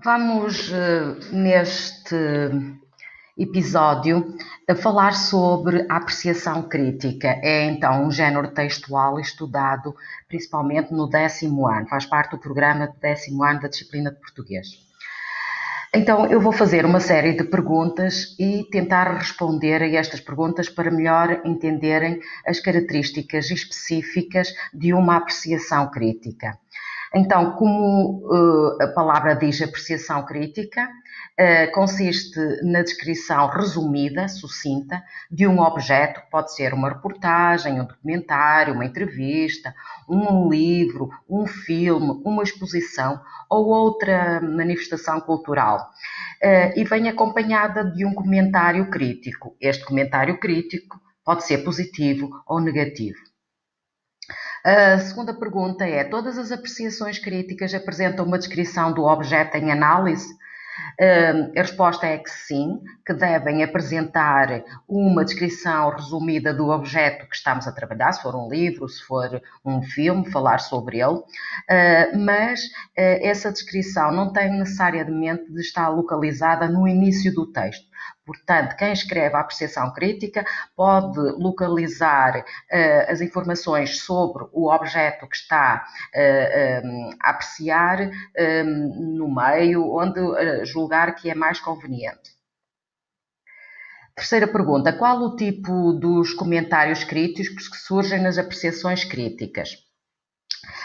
Vamos, neste episódio, a falar sobre a apreciação crítica. É então um género textual estudado principalmente no 10º ano, faz parte do programa de 10º ano da disciplina de português. Então, eu vou fazer uma série de perguntas e tentar responder a estas perguntas para melhor entenderem as características específicas de uma apreciação crítica. Então, como a palavra diz apreciação crítica, consiste na descrição resumida, sucinta, de um objeto, pode ser uma reportagem, um documentário, uma entrevista, um livro, um filme, uma exposição ou outra manifestação cultural. E vem acompanhada de um comentário crítico. Este comentário crítico pode ser positivo ou negativo. A segunda pergunta é: todas as apreciações críticas apresentam uma descrição do objeto em análise? A resposta é que sim, que devem apresentar uma descrição resumida do objeto que estamos a trabalhar, se for um livro, se for um filme, falar sobre ele, mas essa descrição não tem necessariamente de estar localizada no início do texto. Portanto, quem escreve a apreciação crítica pode localizar as informações sobre o objeto que está a apreciar no meio, onde julgar que é mais conveniente. Terceira pergunta: qual o tipo dos comentários críticos que surgem nas apreciações críticas?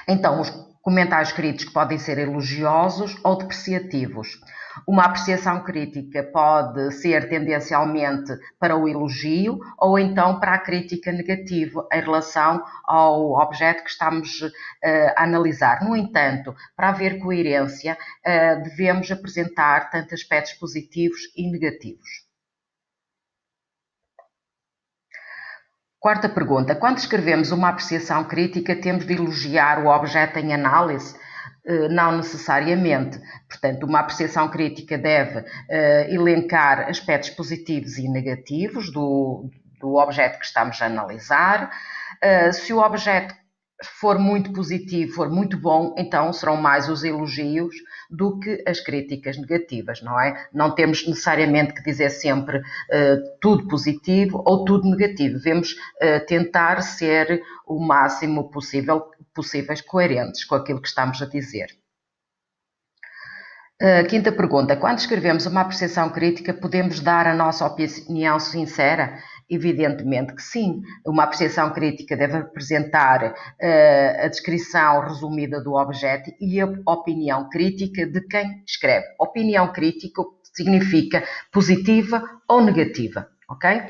Então, os comentários críticos podem ser elogiosos ou depreciativos. Uma apreciação crítica pode ser tendencialmente para o elogio ou então para a crítica negativa em relação ao objeto que estamos a analisar. No entanto, para haver coerência, devemos apresentar tanto aspectos positivos e negativos. Quarta pergunta: quando escrevemos uma apreciação crítica, temos de elogiar o objeto em análise? Não necessariamente. Portanto, uma apreciação crítica deve elencar aspectos positivos e negativos do objeto que estamos a analisar. Se o objeto for muito positivo, for muito bom, então serão mais os elogios do que as críticas negativas, não é? Não temos necessariamente que dizer sempre tudo positivo ou tudo negativo. Devemos tentar ser o máximo possíveis coerentes com aquilo que estamos a dizer. Quinta pergunta: quando escrevemos uma apreciação crítica, podemos dar a nossa opinião sincera? Evidentemente que sim. Uma apreciação crítica deve apresentar a descrição resumida do objeto e a opinião crítica de quem escreve. Opinião crítica significa positiva ou negativa. Okay?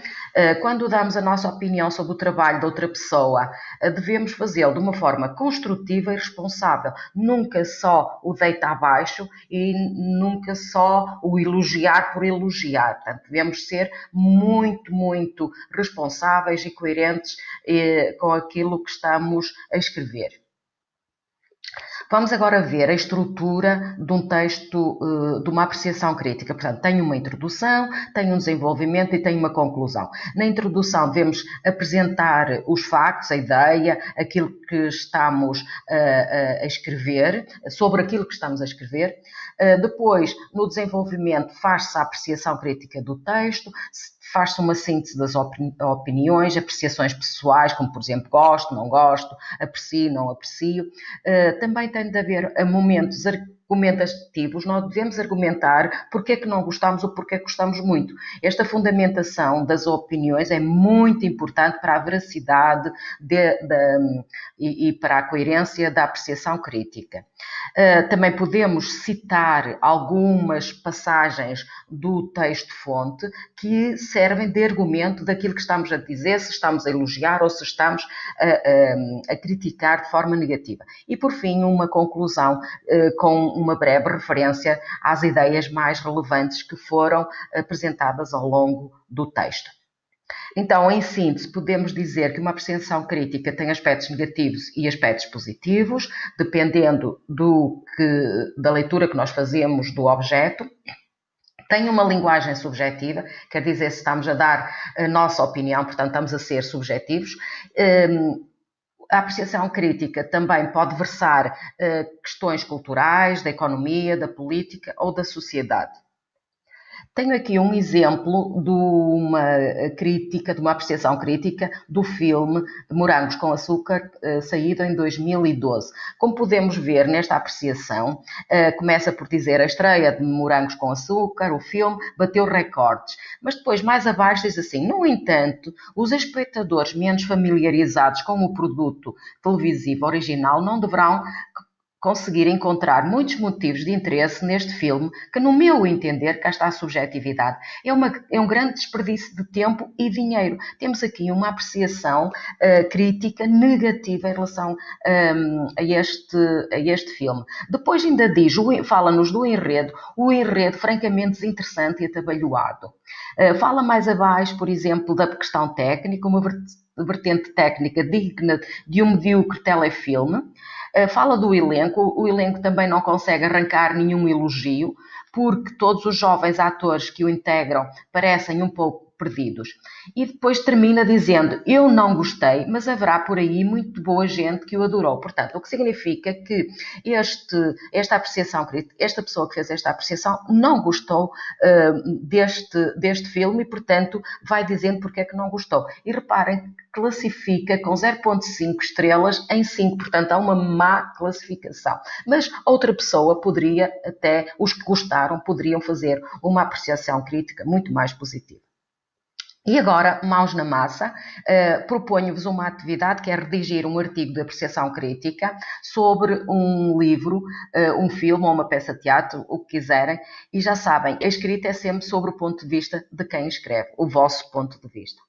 Quando damos a nossa opinião sobre o trabalho de outra pessoa, devemos fazê-lo de uma forma construtiva e responsável. Nunca só o deita abaixo e nunca só o elogiar por elogiar. Portanto, devemos ser muito, muito responsáveis e coerentes com aquilo que estamos a escrever. Vamos agora ver a estrutura de um texto, de uma apreciação crítica. Portanto, tem uma introdução, tem um desenvolvimento e tem uma conclusão. Na introdução devemos apresentar os factos, a ideia, aquilo que estamos a escrever, sobre aquilo que estamos a escrever. Depois, no desenvolvimento, faz-se a apreciação crítica do texto, faz-se uma síntese das opiniões, apreciações pessoais, como por exemplo gosto, não gosto, aprecio, não aprecio. Também tem de haver momentos argumentativos, nós devemos argumentar porque é que não gostamos ou porque é que gostamos muito. Esta fundamentação das opiniões é muito importante para a veracidade e para a coerência da apreciação crítica. Também podemos citar algumas passagens do texto-fonte que servem de argumento daquilo que estamos a dizer, se estamos a elogiar ou se estamos a criticar de forma negativa. E, por fim, uma conclusão com uma breve referência às ideias mais relevantes que foram apresentadas ao longo do texto. Então, em síntese, podemos dizer que uma apreciação crítica tem aspectos negativos e aspectos positivos, dependendo da leitura que nós fazemos do objeto. Tem uma linguagem subjetiva, quer dizer, se estamos a dar a nossa opinião, portanto, estamos a ser subjetivos. A apreciação crítica também pode versar questões culturais, da economia, da política ou da sociedade. Tenho aqui um exemplo de uma crítica, de uma apreciação crítica do filme Morangos com Açúcar, saído em 2012. Como podemos ver nesta apreciação, começa por dizer a estreia de Morangos com Açúcar, o filme bateu recordes, mas depois mais abaixo diz assim: no entanto, os espectadores menos familiarizados com o produto televisivo original não deverão conseguir encontrar muitos motivos de interesse neste filme que, no meu entender, cá está a subjetividade. É um grande desperdício de tempo e dinheiro. Temos aqui uma apreciação crítica negativa em relação a este filme. Depois ainda diz, fala-nos do enredo, o enredo francamente desinteressante e atabalhoado. Fala mais abaixo, por exemplo, da questão técnica, uma vertente técnica digna de um medíocre telefilme. Fala do elenco, o elenco também não consegue arrancar nenhum elogio, porque todos os jovens atores que o integram parecem um pouco perdidos. E depois termina dizendo: eu não gostei, mas haverá por aí muito boa gente que o adorou. Portanto, o que significa que esta apreciação, esta pessoa que fez esta apreciação não gostou deste filme e, portanto, vai dizendo porque é que não gostou. E reparem, classifica com 0,5 estrelas em 5, portanto há uma má classificação. Mas outra pessoa poderia, até os que gostaram, poderiam fazer uma apreciação crítica muito mais positiva. E agora, mãos na massa, proponho-vos uma atividade que é redigir um artigo de apreciação crítica sobre um livro, um filme ou uma peça de teatro, o que quiserem, e já sabem, a escrita é sempre sobre o ponto de vista de quem escreve, o vosso ponto de vista.